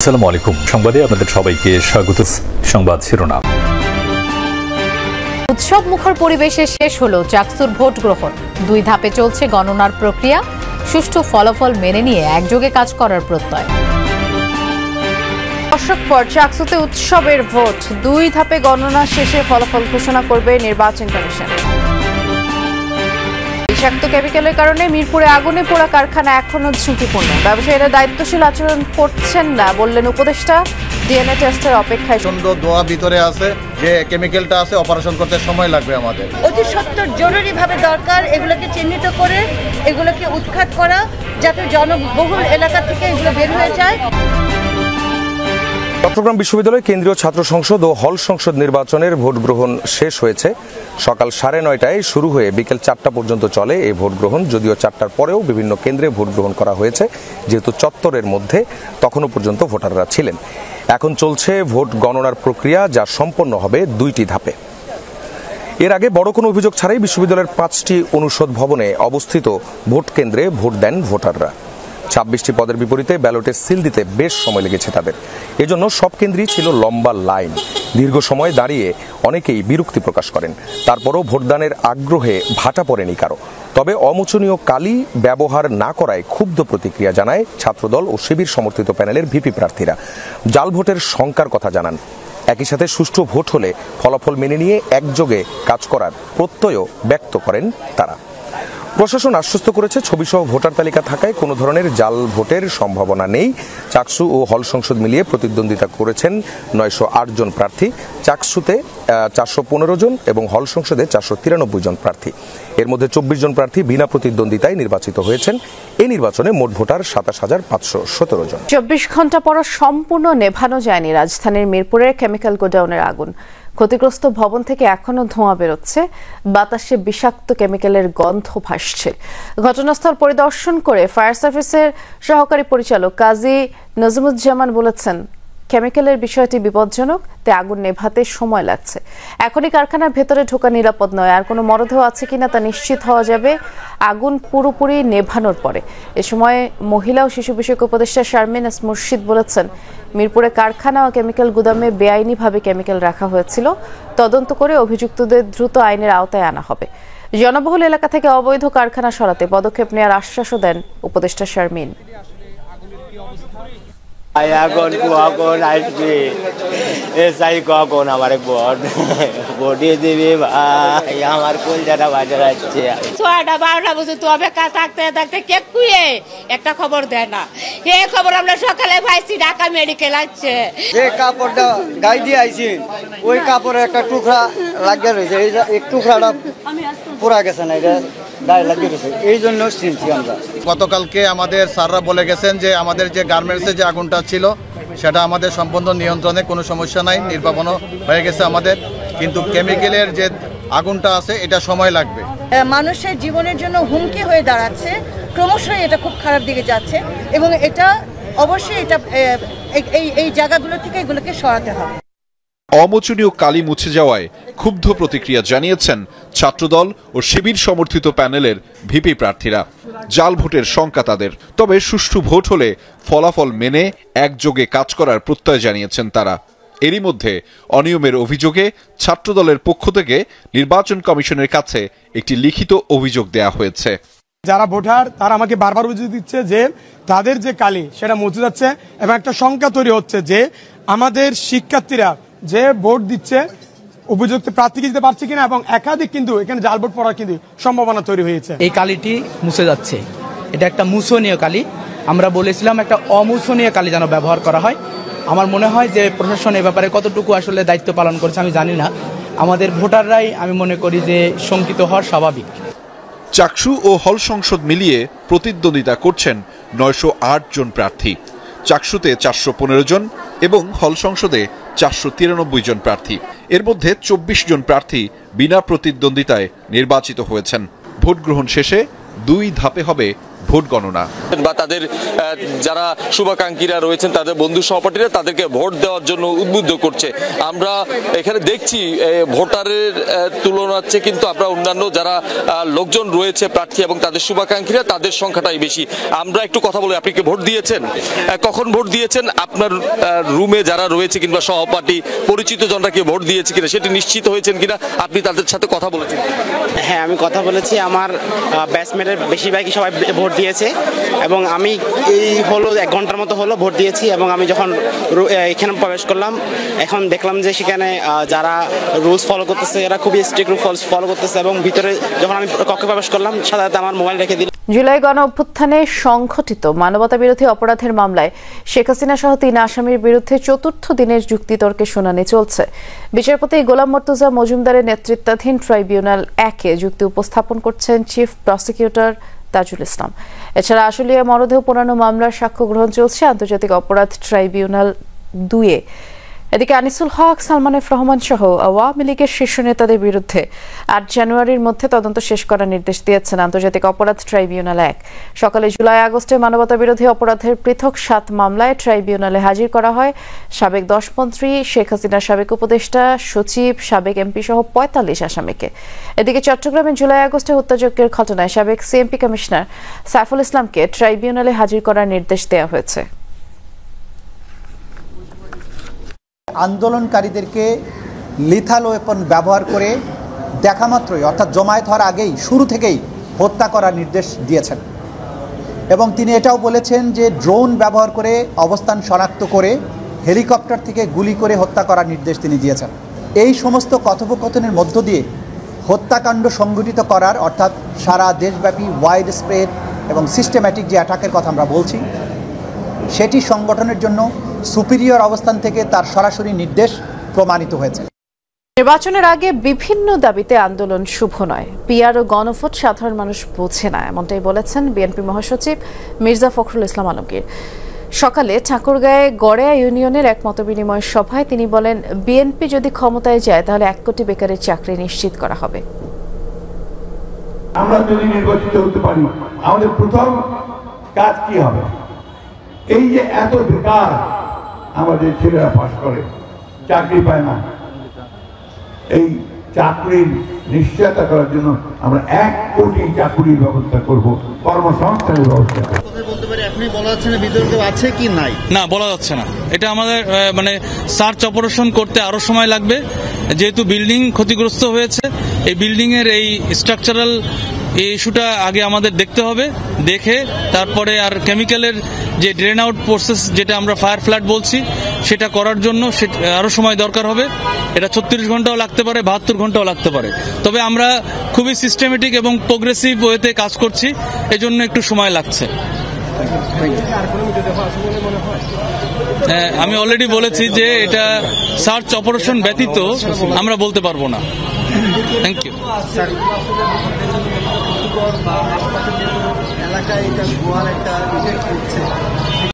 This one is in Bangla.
আসসালামু আলাইকুম। সংবাদে আপনাদের সবাইকে স্বাগত। সংবাদ শিরোনাম। উৎসব মুখর পরিবেশে শেষ হলো চাকসুর ভোট গ্রহণ। 2 ধাপে চলছে গণনার প্রক্রিয়া। সুষ্ঠু ফলাফল মেনে নিয়ে একযোগে কাজ করার প্রত্যয়। দশক পর চাকসুতে উৎসবের ভোট। 2 ধাপে গণনা শেষে ফলাফল ঘোষণা করবে নির্বাচন কমিশন। বিষাক্ত কেমিক্যালের কারণে মিরপুরে আগুনে পোড়া কারখানা এখনো ঝুঁকিপূর্ণ। ব্যবসায়ীরা দায়িত্বশীল আচরণ করছেন না বললেন উপদেষ্টা। ডিএনএ টেস্টের অপেক্ষায়। দোয়া ভিতরে আছে যে কেমিক্যালটা আছে, অপারেশন করতে সময় লাগবে আমাদের। অতি সত্বর জরুরিভাবে দরকার এগুলোকে চিহ্নিত করে এগুলোকে উৎখাত করা, যাতে জনবহুল এলাকা থেকে এগুলো বের হয়ে যায়। চট্টগ্রাম বিশ্ববিদ্যালয় কেন্দ্রীয় ছাত্র সংসদ ও হল সংসদ নির্বাচনের ভোট গ্রহণ শেষ হয়েছে। সকাল 9:30টায় শুরু হয়ে বিকেল 4টা পর্যন্ত চলে এই ভোট গ্রহণ। যদিও 4টার পরেও বিভিন্ন কেন্দ্রে ভোট গ্রহণ করা হয়েছে, যেহেতু চত্বরের মধ্যে তখনও পর্যন্ত ভোটাররা ছিলেন। এখন চলছে ভোট গণনার প্রক্রিয়া, যা সম্পন্ন হবে 2টি ধাপে। এর আগে বড় কোনো অভিযোগ ছাড়াই বিশ্ববিদ্যালয়ের 5টি অনুষদ ভবনে অবস্থিত ভোট কেন্দ্রে ভোট দেন ভোটাররা। 26টি পদের বিপরীতে ব্যালটে সিল দিতে বেশ সময় লেগেছে তাদের। এজন্য সব কেন্দ্রেই ছিল লম্বা লাইন। দীর্ঘ সময় দাঁড়িয়ে অনেকেই বিরক্তি প্রকাশ করেন। তারপরও ভোটদানের আগ্রহে ভাটা পড়েনি কারো। তবে অমোচনীয় কালি ব্যবহার না করায় ক্ষুব্ধ প্রতিক্রিয়া জানায় ছাত্রদল ও শিবির সমর্থিত প্যানেলের ভিপি প্রার্থীরা। জাল ভোটের শঙ্কার কথা জানান। একই সাথে সুষ্ঠু ভোট হলে ফলাফল মেনে নিয়ে একযোগে কাজ করার প্রত্যয়ও ব্যক্ত করেন তারা। প্রশাসন আশ্বস্ত করেছে, ছবিসহ ভোটার তালিকা থাকায় কোনো ধরনের জাল ভোটের সম্ভাবনা নেই। চাকসু ও হল সংসদ মিলিয়ে প্রতিদ্বন্দ্বিতা করেছেন 908 জন প্রার্থী। চাকসুতে 415 জন এবং হল সংসদে 493 জন প্রার্থী। এর মধ্যে 24 জন প্রার্থী বিনা প্রতিদ্বন্দ্বিতায় নির্বাচিত হয়েছেন। এই নির্বাচনে মোট ভোটার 27,517 জন। 24 ঘন্টা পর সম্পূর্ণ নেভানো যায়নি রাজধানীর মিরপুরের কেমিক্যাল গোডাউনের আগুন। ক্ষতিগ্রস্ত ভবন থেকে এখনো ধোঁয়া বেরোচ্ছে, বাতাসে বিষাক্ত কেমিক্যালের গন্ধ ভাসছে। ঘটনাস্থল পরিদর্শন করে ফায়ার সার্ভিসের সহকারী পরিচালক কাজী নজমুজ্জামান বলেছেন, কেমিক্যালের বিষয়টি বিপজ্জনক, তাই আগুন নেভাতে সময় লাগছে। এখনই কারখানার ভেতরে ঢোকা নিরাপদ নয়। আর কোনো মরদেহ আছে কিনা তা নিশ্চিত হওয়া যাবে আগুন পুরোপুরি নেভানোর পরে। এ সময় মহিলা ও শিশু বিষয়ক উপদেষ্টা শারমিন এস মুর্শিদ বলেছেন, মিরপুরে কারখানা ও কেমিক্যাল গুদামে বেআইনিভাবে কেমিক্যাল রাখা হয়েছিল। তদন্ত করে অভিযুক্তদের দ্রুত আইনের আওতায় আনা হবে। জনবহুল এলাকা থেকে অবৈধ কারখানা সরাতে পদক্ষেপ নেওয়ার আশ্বাসও দেন উপদেষ্টা শারমিন। আগুন আসবে, কখন আমার বডি দিবি ভাই, আমার কলজাটা বাজার আসছে। 12টা বছর তো অপেক্ষা থাকতে থাকতে কে কুয়ে একটা খবর দেয় না। এই খবর আমরা সকালে পাইছি, ঢাকা মেডিকেল আসছে। যে কাপড়টা গায়ে দিয়ে আইছি, ওই কাপড়ে একটা টুকরা লাগিয়ে রয়েছে। এই টুকরাটা পুরা গেছে না, এটা গায়ে লাগিয়ে রয়েছে, এই জন্য চিনছি আমরা। গতকালকে আমাদের স্যাররা বলে গেছেন যে আমাদের যে গার্মেন্টসে যে আগুনটা ছিল সেটা আমাদের সম্পূর্ণ নিয়ন্ত্রণে, কোনো সমস্যা নাই, নির্বাপনও হয়ে গেছে আমাদের। কিন্তু কেমিক্যালের যে আগুনটা আছে এটা সময় লাগবে। মানুষের জীবনের জন্য হুমকি হয়ে দাঁড়াচ্ছে, ক্রমশই এটা খুব খারাপ দিকে যাচ্ছে এবং এটা অবশ্যই এটা এই জায়গাগুলো থেকে এগুলোকে সরাতে হবে। অমোচনীয় কালি মুছে যাওয়ায় ক্ষুব্ধ প্রতিক্রিয়া জানিয়েছেন ছাত্রদল ও শিবির সমর্থিত প্যানেলের ভিপি প্রার্থীরা। জাল ভোটের শঙ্কা তাদের, তবে সুষ্ঠু ভোট হলে ফলাফল মেনে একযোগে কাজ করার প্রত্যয় জানিয়েছেন তারা। এরই মধ্যে অনিয়মের অভিযোগে ছাত্রদলের পক্ষ থেকে নির্বাচন কমিশনের কাছে একটি লিখিত অভিযোগ দেয়া হয়েছে। যারা ভোটার তারা আমাকে বারবার অভিযোগ দিচ্ছে যে তাদের যে কালি সেটা মুছে যাচ্ছে এবং একটা শঙ্কা তৈরি হচ্ছে যে আমাদের শিক্ষার্থীরা যে ভোট দিচ্ছে উপযুক্ত প্রার্থীকে দিতে পারছে কিনা, এবং একাধিক কিন্তু এখানে জাল ভোট পড়ার কিন্তু সম্ভাবনা তৈরি হয়েছে। এই কালিটি মুছে যাচ্ছে, এটা একটা মুছনীয় কালি। আমরা বলেছিলাম একটা অমুছনীয় কালি যেন ব্যবহার করা হয়। আমার মনে হয় যে প্রশাসন এ ব্যাপারে কতটুকু আসলে দায়িত্ব পালন করছে আমি জানি না। আমাদের ভোটাররাই আমি মনে করি যে শঙ্কিত হওয়ার স্বাভাবিক। চাকসু ও হল সংসদ মিলিয়ে প্রতিদ্বন্দ্বিতা করছেন 908 জন প্রার্থী। চাকসুতে 415 জন এবং হল সংসদে 493 জন প্রার্থী। এর মধ্যে 24 জন প্রার্থী বিনা প্রতিদ্বন্দ্বিতায় নির্বাচিত হয়েছেন। ভোট গ্রহণ শেষে 2 ধাপে হবে ভোট গণনা বা তাদের যারা শুভাকাঙ্ক্ষীরা রয়েছেন তাদের বন্ধু সহপাঠীরা তাদেরকে ভোট দেওয়ার জন্য উদ্বুদ্ধ করছে। আমরা এখানে দেখছি ভোটারের তুলনাচ্ছে কিন্তু আমরা অন্যান্য যারা লোকজন রয়েছে প্রার্থী এবং তাদের শুভাকাঙ্ক্ষীরা তাদের সংখ্যাটাই বেশি। আমরা একটু কথা বলি, আপনি কি ভোট দিয়েছেন? কখন ভোট দিয়েছেন? আপনার রুমে যারা রয়েছে কিংবা সহপাঠী পরিচিত জনরা কি ভোট দিয়েছে কিনা সেটি নিশ্চিত হয়েছেন কিনা আপনি তাদের সাথে কথা বলেছেন? হ্যাঁ, আমি কথা বলেছি। আমার ব্যাচমেটের বেশিরভাগই সবাই ভোট দিয়েছে এবং আমি এই হলো 1 ঘন্টার মতো হলো ভোট দিয়েছি এবং আমি যখন এখানে প্রবেশ করলাম এখন দেখলাম যে সেখানে যারা রুলস ফলো করতেছে এরা খুবই স্ট্রিক্ট রুলস ফলো করতেছে এবং ভিতরে যখন আমি কক্ষে প্রবেশ করলাম সাধারণত আমার মোবাইল রেখে দিলাম। জুলাই গণ অভ্যুত্থানে সংঘটিত মানবতা বিরোধী অপরাধের মামলায় শেখ হাসিনা সহ 3 আসামির বিরুদ্ধে ৪র্থ দিনের যুক্তিতর্কে শুনানি চলছে। বিচারপতি গোলাম মর্তুজা মজুমদারের নেতৃত্বাধীন ট্রাইব্যুনাল 1-এ যুক্তি উপস্থাপন করছেন চিফ প্রসিকিউটর তাজুল ইসলাম। এছাড়া আশুলিয়া মরদেহ পোড়ানো মামলার সাক্ষ্য গ্রহণ চলছে আন্তর্জাতিক অপরাধ ট্রাইব্যুনাল 2-এ। এদিকে আনিসুল হক, সালমান এফ রহমান সহ আওয়ামী লীগের শীর্ষ নেতাদের বিরুদ্ধে 8 জানুয়ারির মধ্যে তদন্ত শেষ করার নির্দেশ দিয়েছেন আন্তর্জাতিক অপরাধ ট্রাইব্যুনাল 1। সকালে জুলাই আগস্টে মানবতা বিরোধী অপরাধের পৃথক 7 মামলায় ট্রাইব্যুনালে হাজির করা হয় সাবেক 10 মন্ত্রী, শেখ হাসিনার সাবেক উপদেষ্টা, সচিব, সাবেক এমপি সহ 45 আসামিকে। এদিকে চট্টগ্রামে জুলাই আগস্টে হত্যাযজ্ঞের ঘটনায় সাবেক সিএমপি কমিশনার সাইফুল ইসলামকে ট্রাইব্যুনালে হাজির করার নির্দেশ দেওয়া হয়েছে। আন্দোলনকারীদেরকে লিথাল ওয়েপন ব্যবহার করে দেখামাত্রই অর্থাৎ জমায়েত হওয়ার আগেই শুরু থেকেই হত্যা করার নির্দেশ দিয়েছেন এবং তিনি এটাও বলেছেন যে ড্রোন ব্যবহার করে অবস্থান শনাক্ত করে হেলিকপ্টার থেকে গুলি করে হত্যা করার নির্দেশ তিনি দিয়েছেন। এই সমস্ত কথোপকথনের মধ্য দিয়ে হত্যাকাণ্ড সংগঠিত করার অর্থাৎ সারা দেশব্যাপী ওয়াইড স্প্রেড এবং সিস্টেম্যাটিক যে অ্যাটাকের কথা আমরা বলছি সেটি সংগঠনের জন্য সুপিরিয়র অবস্থান থেকে তার সরাসরি নির্দেশ প্রমাণিত হয়েছে। নির্বাচনের আগে বিভিন্ন দাবিতে আন্দোলন শুভ নয়, পিআর ও গণভোট সাধারণ মানুষ বোঝে না, এমনটাই বলেছেন বিএনপি মহাসচিব মির্জা ফখরুল ইসলাম আলমগীর। সকালে ঠাকুরগাঁয়ে গড়েয়া ইউনিয়নের এক মতবিনিময় সভায় তিনি বলেন, বিএনপি যদি ক্ষমতায় যায় তাহলে 1 কোটি বেকারের চাকরি নিশ্চিত করা হবে। আমরা যদি নির্বাচিত হতে পারি আমাদের প্রথম কাজ কি হবে? এই যে এত বেকার আমাদের ছেলেরা পাশ করে চাকরি পায় না, এই চাকরির নিশ্চয়তা করার জন্য আমরা 1 কোটি চাকরির ব্যবস্থা করব, কর্মসংস্থানের ব্যবস্থা করব। না, বলা যাচ্ছে না। এটা আমাদের সার্চ অপারেশন করতে আরো সময় লাগবে, যেহেতু বিল্ডিং ক্ষতিগ্রস্ত হয়েছে। এই বিল্ডিং এর এই স্ট্রাকচারাল এই ইস্যুটা আগে আমাদের দেখতে হবে, দেখে তারপরে আর কেমিক্যালের যে ড্রেন আউট প্রসেস যেটা আমরা ফায়ার ফ্লাড বলছি সেটা করার জন্য আরো সময় দরকার হবে। এটা 36 ঘন্টাও লাগতে পারে, 72 ঘন্টাও লাগতে পারে। তবে আমরা খুবই সিস্টেমেটিক এবং প্রোগ্রেসিভ ওয়েতে কাজ করছি, এজন্য একটু সময় লাগছে। আমি অলরেডি বলেছি যে এটা সার্চ অপারেশন ব্যতীত আমরা বলতে পারবো না। Thank you. এলাকায় এটা একটা